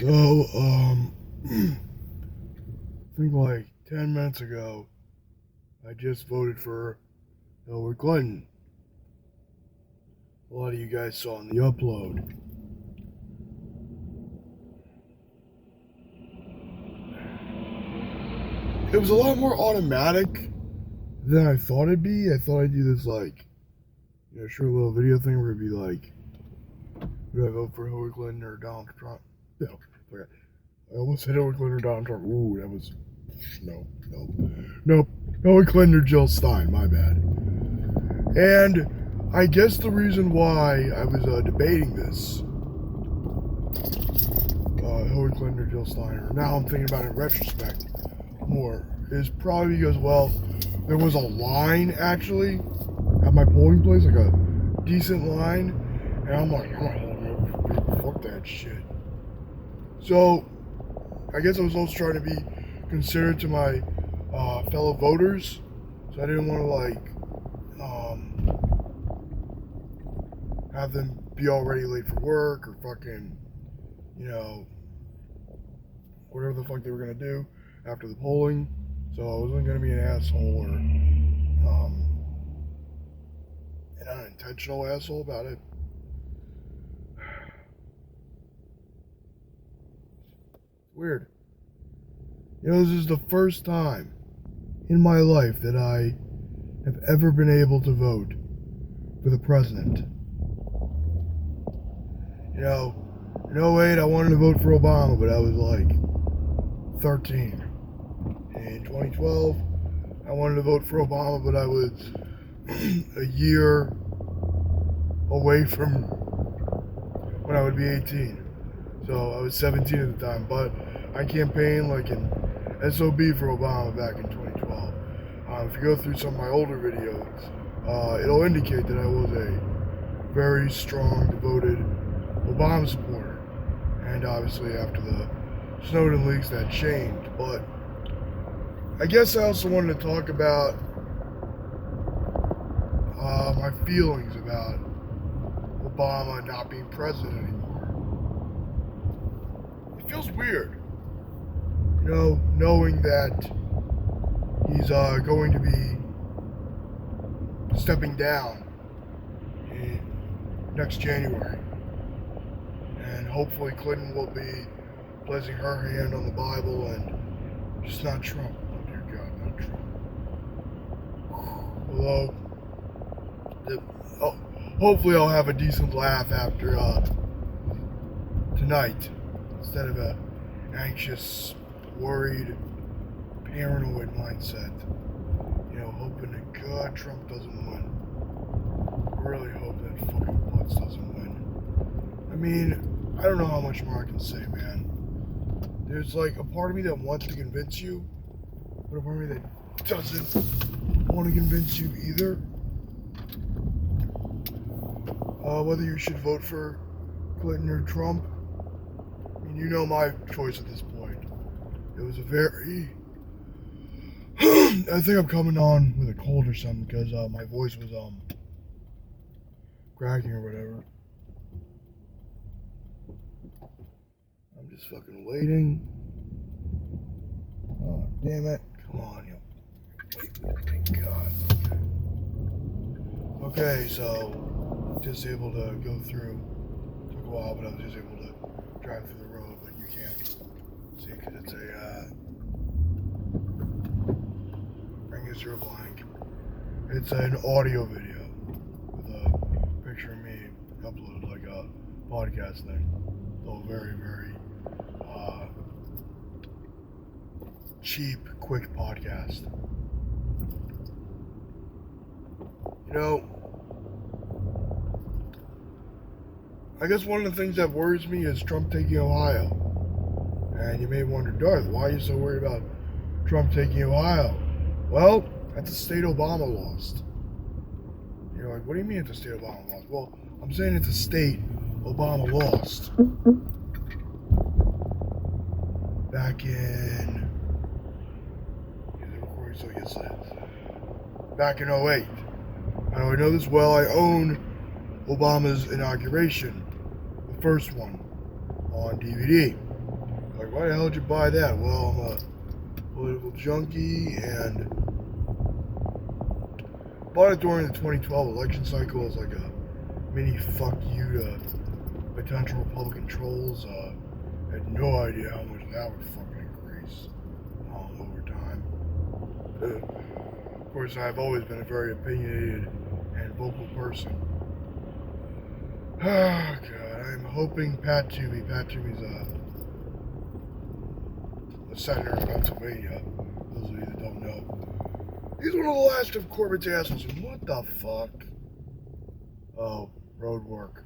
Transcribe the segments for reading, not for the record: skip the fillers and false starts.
So, I think like 10 minutes ago, I just voted for Hillary Clinton. A lot of you guys saw in the upload. It was a lot more automatic than I thought it'd be. I thought I'd do this short little video thing where it'd be like, do I vote for Hillary Clinton or Donald Trump? No, okay. I almost said Hillary Clinton or Donald Trump. Ooh, that was nope. Hillary Clinton or Jill Stein. My bad. And I guess the reason why I was debating this, Hillary Clinton or Jill Stein, or now I'm thinking about it in retrospect more, is probably because, well, there was a line actually at my polling place, like a decent line, and I'm like, I'm not holding over for people. Fuck that shit. So I guess I was also trying to be considerate to my fellow voters, so I didn't want to have them be already late for work or fucking, whatever the fuck they were gonna do after the polling. So I wasn't gonna be an asshole or an unintentional asshole about it. Weird. This is the first time in my life that I have ever been able to vote for the president. In 08, I wanted to vote for Obama, but I was like 13. In 2012, I wanted to vote for Obama, but I was a year away from when I would be 18. So I was 17 at the time, but I campaigned like an SOB for Obama back in 2012. If you go through some of my older videos, it'll indicate that I was a very strong, devoted Obama supporter. And obviously after the Snowden leaks, that changed. But I guess I also wanted to talk about my feelings about Obama not being president anymore. It feels weird, knowing that he's going to be stepping down next January. And hopefully Clinton will be placing her hand on the Bible and just not Trump. Oh dear God, not Trump. Although, hopefully I'll have a decent laugh after tonight instead of a anxious, worried, paranoid mindset. Hoping to God Trump doesn't win. I really hope that fucking Butts doesn't win. I mean, I don't know how much more I can say, man. There's like a part of me that wants to convince you, but a part of me that doesn't want to convince you either. Whether you should vote for Clinton or Trump, I mean, you know my choice at this point. It was a very... I think I'm coming on with a cold or something because my voice was cracking or whatever. I'm just fucking waiting. Oh, damn it. Come on, you. Wait, thank God. Okay, so just able to go through. Took a while, but I was just able to drive through the road, but you can't see because it's a bring is your blank. It's an audio video with a picture of me uploaded like a podcast thing. So very, very cheap, quick podcast. I guess one of the things that worries me is Trump taking Ohio. And you may wonder, Darth, why are you so worried about Trump taking Ohio? Well, that's a state Obama lost. You're like, what do you mean it's a state Obama lost? Well, I'm saying it's a state Obama lost. Back in... So yes, back in 08. Now I know this well. I own Obama's inauguration, the first one, on DVD. Like, why the hell did you buy that? Well, I'm a political junkie and bought it during the 2012 election cycle as like a mini fuck you to potential Republican trolls. Had no idea how much that would fucking increase over time. Of course, I've always been a very opinionated and vocal person. Oh, God, I'm hoping Pat Toomey's a senator in Pennsylvania. Those of you that don't know. He's one of the last of Corbett's assholes. And what the fuck? Oh, road work.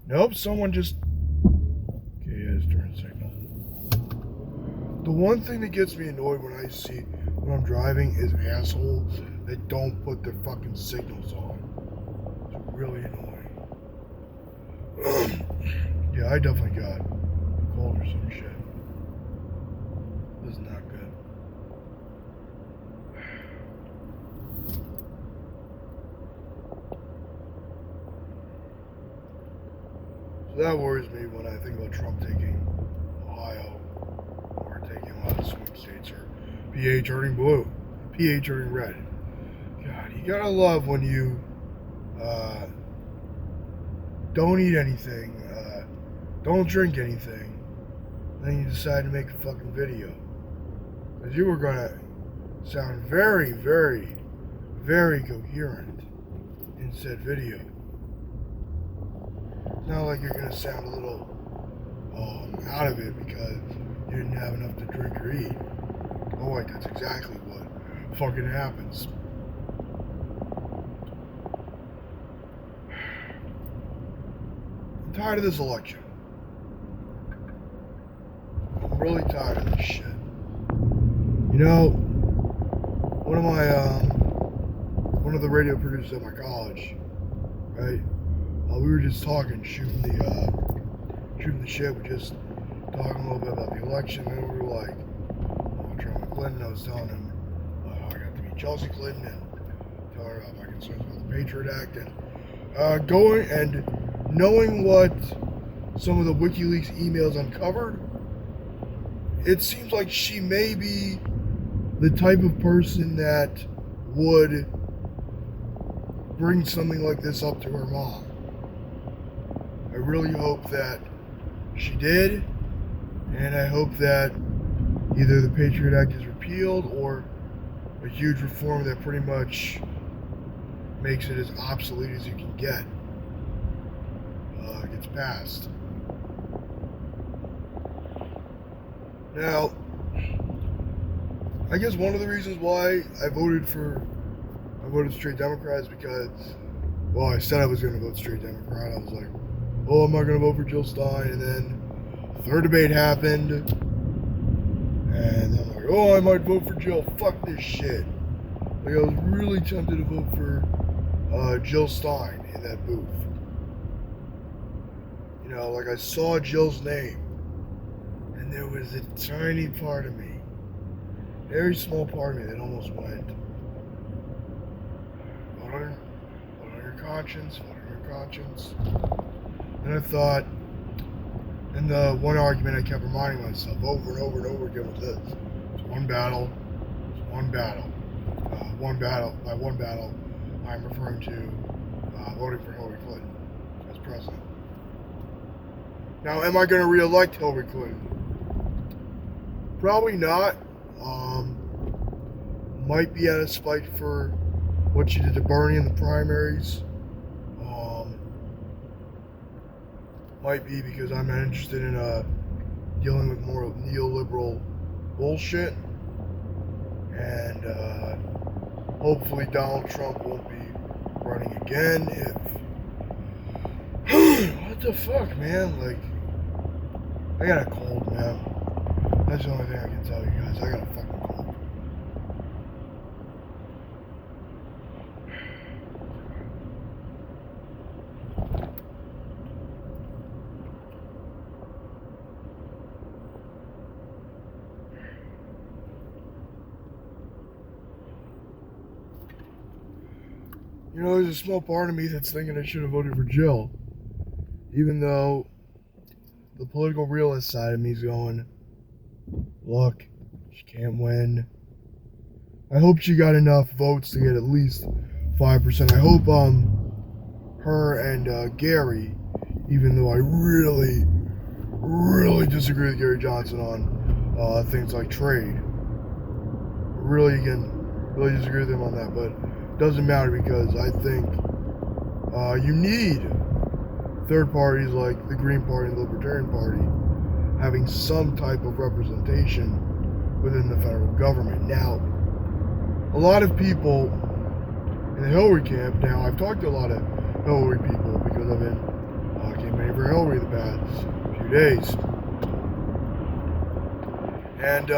Nope, someone just... Okay, yeah, it's turn signal. The one thing that gets me annoyed when I'm driving is assholes that don't put their fucking signals on. It's really annoying. Yeah, I definitely got a cold or some shit. This is not good. So that worries me when I think about Trump taking Ohio or taking a lot of swing states or PA turning blue, PA turning red. God, you gotta love when you don't eat anything, don't drink anything, then you decide to make a fucking video. Because you were gonna sound very, very, very coherent in said video. It's not like you're gonna sound a little out of it because you didn't have enough to drink or eat. Oh wait, that's exactly what fucking happens. I'm tired of this election. I'm really tired of this shit. You know, one of the radio producers at my college, right? We were just talking, shooting the shit. We just talking a little bit about the election, and we were like, Trump and Clinton. I was telling him I got to meet Chelsea Clinton and tell her about my concerns about the Patriot Act and going and knowing what some of the WikiLeaks emails uncovered. It seems like she may be the type of person that would bring something like this up to her mom. I really hope that she did, and I hope that either the Patriot Act is repealed or a huge reform that pretty much makes it as obsolete as you can get gets passed. Now, I guess one of the reasons why I voted straight Democrat is because, well, I said I was going to vote straight Democrat. I was like, oh, I'm not going to vote for Jill Stein. And then the third debate happened. And I'm like, oh, I might vote for Jill. Fuck this shit. Like, I was really tempted to vote for Jill Stein in that booth. You know, like I saw Jill's name. And there was a tiny part of me, very small part of me that almost went, vote on your conscience, vote on your conscience. And I thought, and the one argument I kept reminding myself over and over and over again was this: it's one battle, it's one battle. One battle. By one battle, I'm referring to voting for Hillary Clinton as president. Now, am I going to re-elect Hillary Clinton? Probably not. Might be out of spite for what she did to Bernie in the primaries. Might be because I'm not interested in dealing with more neoliberal bullshit. And hopefully Donald Trump won't be running again if... What the fuck, man? Like, I got a cold, man. That's the only thing I can tell you guys. I got a fucking cold. You know, there's a small part of me that's thinking I should have voted for Jill. Even though the political realist side of me is going, look, she can't win. I hope she got enough votes to get at least 5%. I hope her and Gary, even though I really, really disagree with Gary Johnson on things like trade. Really disagree with him on that, but it doesn't matter because I think you need third parties like the Green Party and the Libertarian Party having some type of representation within the federal government. Now, a lot of people in the Hillary camp, now I've talked to a lot of Hillary people because I've been campaigning for Hillary the past few days. And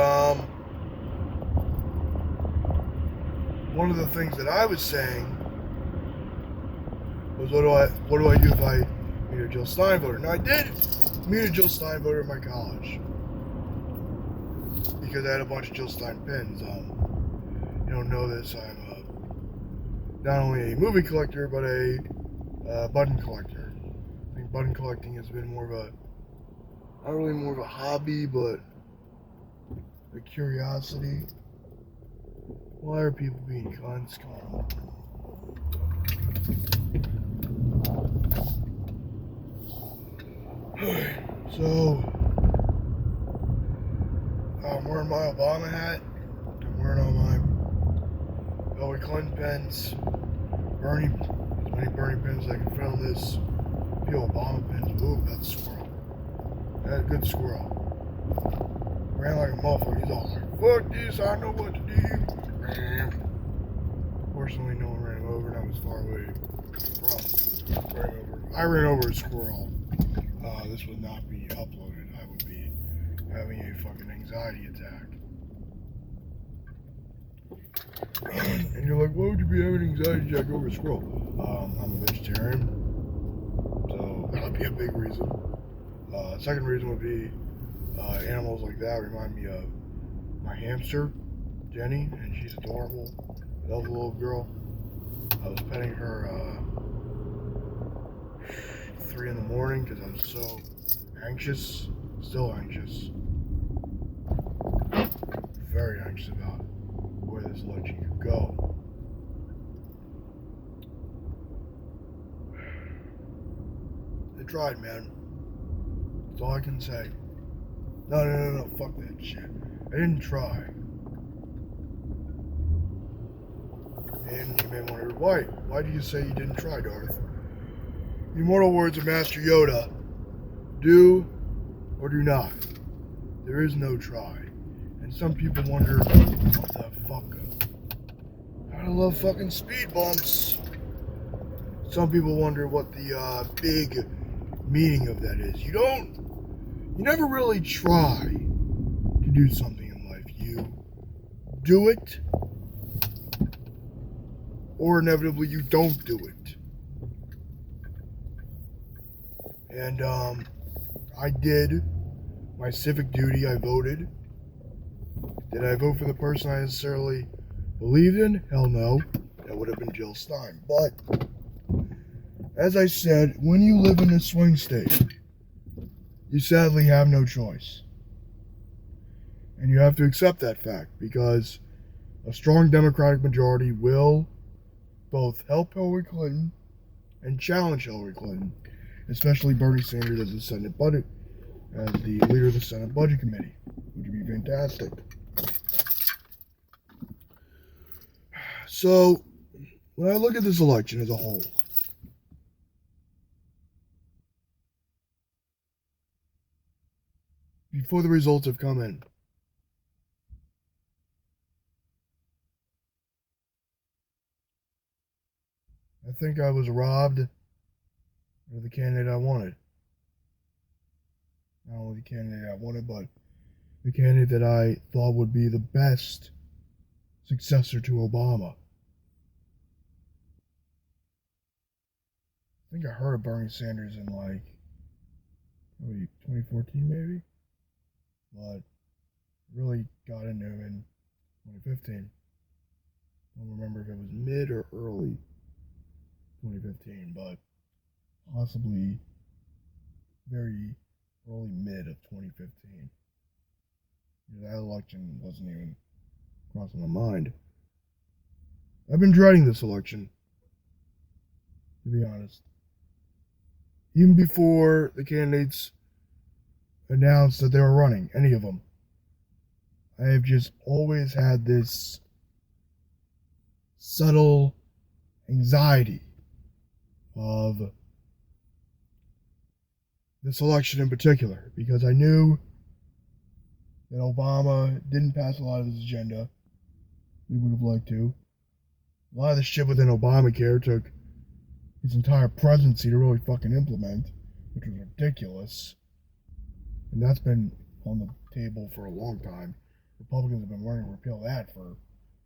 one of the things that I was saying was, what do I do if I meet a Jill Stein voter? Now, I did meet a Jill Stein voter in my college because I had a bunch of Jill Stein pins. You don't know this, I'm not only a movie collector, but a button collector. I think button collecting has been more of a, not really more of a hobby, but a curiosity. Why are people being cunts? Come on. So, I'm wearing my Obama hat. I'm wearing all my Hillary Clinton pins. Bernie, as many Bernie pins as I can fit on this. A few Obama pins. Ooh, that's a squirrel. That's a good squirrel. Ran like a motherfucker. He's all like, fuck this, I know what to do. Fortunately, no one ran him over, and I was far away from I ran over a squirrel. This would not be uploaded. I would be having a fucking anxiety attack. And you're like, why would you be having an anxiety attack over a squirrel? I'm a vegetarian, so that would be a big reason. Second reason would be animals like that remind me of my hamster, Jenny, and she's adorable. I love the little girl. I was petting her 3 in the morning because I was so anxious, still anxious, very anxious about where this election could go. They tried, man. That's all I can say. No, fuck that shit. I didn't try. And you may wonder, why? Why do you say you didn't try, Darth? The immortal words of Master Yoda, do or do not. There is no try. And some people wonder, what the fuck? I love fucking speed bumps. Some people wonder what the big meaning of that is. You never really try to do something in life. You do it, or inevitably you don't do it. And I did my civic duty. I voted. Did I vote for the person I necessarily believed in? Hell no. That would have been Jill Stein. But as I said, when you live in a swing state, you sadly have no choice. And you have to accept that fact, because a strong Democratic majority will both help Hillary Clinton and challenge Hillary Clinton, especially Bernie Sanders as the leader of the Senate Budget Committee, which would be fantastic. So, when I look at this election as a whole, before the results have come in, I think I was robbed of the candidate I wanted. Not only the candidate I wanted, but the candidate that I thought would be the best successor to Obama. I think I heard of Bernie Sanders in like maybe 2014 maybe, but really got into him in 2015. I don't remember if it was mid or early 2015, but possibly very early mid of 2015. That election wasn't even crossing my mind. I've been dreading this election, to be honest. Even before the candidates announced that they were running, any of them, I have just always had this subtle anxiety of this election in particular, because I knew that Obama didn't pass a lot of his agenda he would have liked to. A lot of the shit within Obamacare took his entire presidency to really fucking implement, which was ridiculous. And that's been on the table for a long time. Republicans have been wanting to repeal that for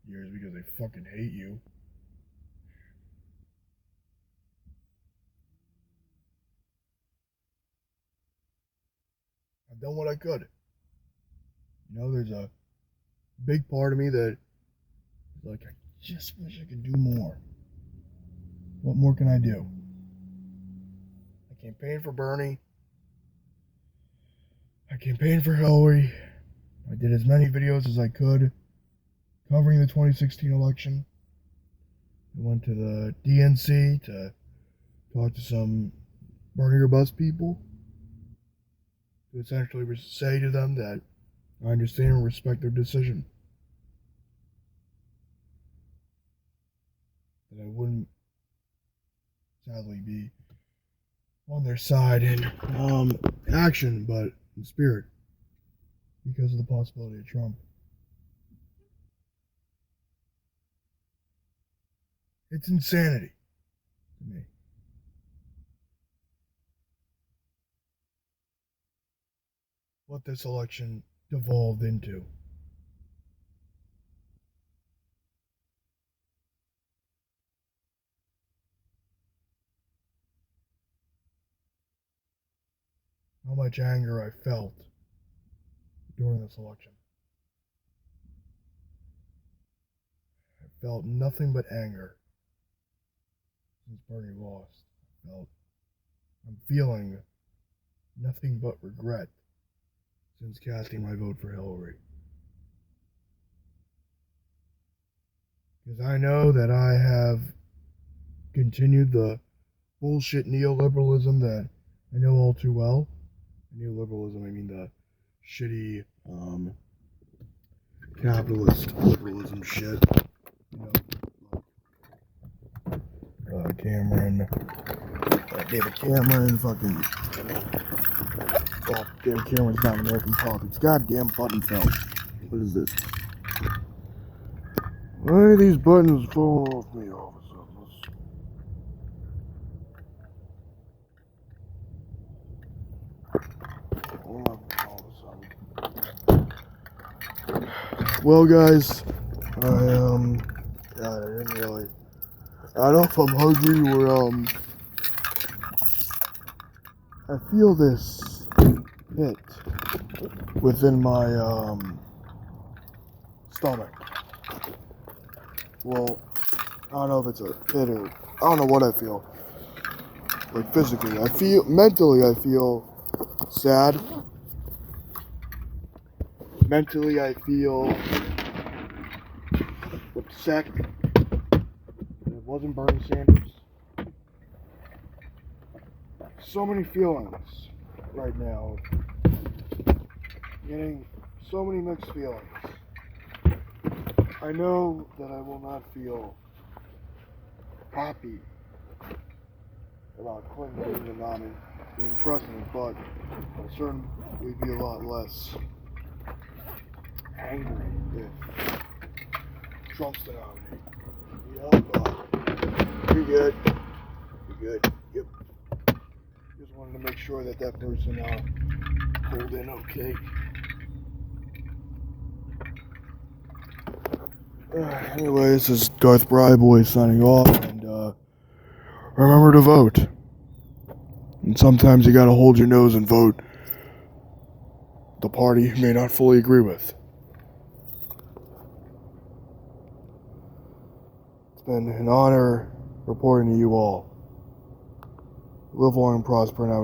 years because they fucking hate you. I've done what I could. There's a big part of me that is like, I just wish I could do more. What more can I do? I campaigned for Bernie. I campaigned for Hillary. I did as many videos as I could covering the 2016 election. I went to the DNC to talk to some Bernie or Bust people to essentially say to them that I understand and respect their decision. That I wouldn't sadly be on their side in action, but in spirit, because of the possibility of Trump. It's insanity to me. What this election devolved into. How much anger I felt during this election. I felt nothing but anger since Bernie lost. I'm feeling nothing but regret since casting my vote for Hillary. Because I know that I have continued the bullshit neoliberalism that I know all too well. Neoliberalism, I mean the shitty capitalist liberalism shit. Cameron, David Cameron, fucking. Oh, David Cameron's not American politics. Goddamn button fell. What is this? Why are these buttons falling off me all of a sudden? Well, guys, God, I didn't really. I don't know if I'm hungry or I feel this hit within my stomach. Well, I don't know if it's a hit or I don't know what I feel. Like physically, mentally I feel sad. Mentally I feel upset. It wasn't Bernie Sanders. So many feelings right now. Getting so many mixed feelings. I know that I will not feel happy about Clinton being president, but I'll certainly be a lot less angry if Trump's the nominee. Yep, you're good. You're good. Yep. Just wanted to make sure that person pulled in okay. Anyway, this is Darth Bryboy signing off, and remember to vote. And sometimes you gotta hold your nose and vote the party you may not fully agree with. It's been an honor reporting to you all. Live long and prosper now.